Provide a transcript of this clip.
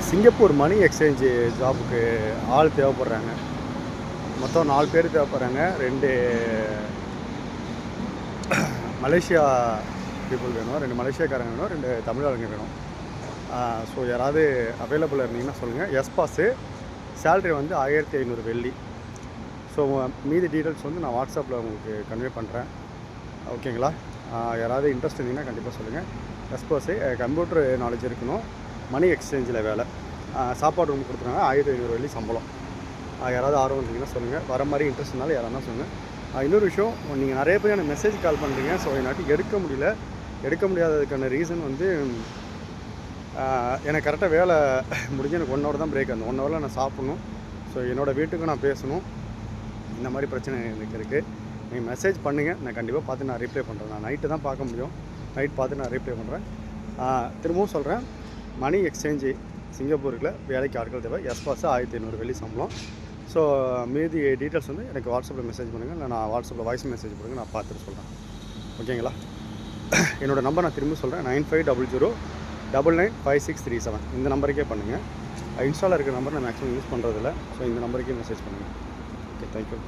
Singapore மணி exchange ஜாபுக்கு ஆள் தேவைப்படுறாங்க. மொத்தம் 4 பேர் தேவைப்படுறாங்க. 2 மலேசியா பீப்புள் வேணும், 2 மலேசியாக்காரங்க வேணும், 2 தமிழ் ஆளுங்க வேணும். ஸோ யாராவது அவைலபிளாக இருந்தீங்கன்னா சொல்லுங்கள். எஸ் பாஸு, சேல்ரி வந்து 1500 வெள்ளி. ஸோ மீதி டீட்டெயில்ஸ் வந்து நான் வாட்ஸ்அப்பில் உங்களுக்கு கன்வே பண்ணுறேன். ஓகேங்களா? யாராவது இன்ட்ரெஸ்ட் இருந்தீங்கன்னா கண்டிப்பாக சொல்லுங்கள். எஸ் பாஸு, கம்ப்யூட்டர் நாலேஜ் இருக்கணும், மணி எக்ஸ்சேஞ்சில் வேலை, சாப்பாடு ரூம் கொடுத்துருவாங்க, 1500 வெள்ளி சம்பளம். யாராவது ஆர்வம் இருந்தீங்கன்னா சொல்லுங்கள். வர மாதிரி இன்ட்ரெஸ்ட் இருந்தாலும் யாராவது சொல்லுங்கள். இன்னொரு விஷயம், நீங்கள் நிறைய பேர் எனக்கு மெசேஜ் கால் பண்ணுறீங்க. ஸோ என்னாட்டி எடுக்க முடியாததுக்கான ரீசன் வந்து எனக்கு கரெக்டாக வேலை முடிஞ்சு எனக்கு 1 ஹவர் தான் பிரேக். அந்த 1 ஹவரில் நான் சாப்பிட்ணும். ஸோ என்னோடய வீட்டுக்கும் நான் பேசணும். இந்த மாதிரி பிரச்சனை எனக்கு இருக்குது. நீங்கள் மெசேஜ் பண்ணுங்கள், நான் கண்டிப்பாக பார்த்து நான் ரிப்ளை பண்ணுறேன். நான் நைட்டு தான் பார்க்க முடியும். நைட் பார்த்து நான் ரிப்ளை பண்ணுறேன். திரும்பவும் சொல்கிறேன், மணி எக்ஸ்சேஞ்சு சிங்கப்பூருக்குள்ள வேலைக்கு ஆட்கள் தேவை. எஸ் பாஸ் 1500 வெள்ளி சம்பளம். ஸோ மீதி டீட்டெயில்ஸ் வந்து எனக்கு வாட்ஸ்அப்பில் மெசேஜ் பண்ணுங்கள். இல்லை நான் வாட்ஸ்அப்பில் வாய்ஸ் மெசேஜ் பண்ணுங்கள், நான் பார்த்துட்டு சொல்கிறேன். ஓகேங்களா? என்னோடய நம்பர் நான் திரும்ப சொல்கிறேன், 9500995637. இந்த நம்பருக்கே பண்ணுங்கள். இன்ஸ்டாவில் இருக்கிற நம்பர் நான் மேக்ஸிமம் யூஸ் பண்ணுறதில்ல. ஸோ இந்த நம்பருக்கே மெசேஜ் பண்ணுங்கள். Okay, thank you.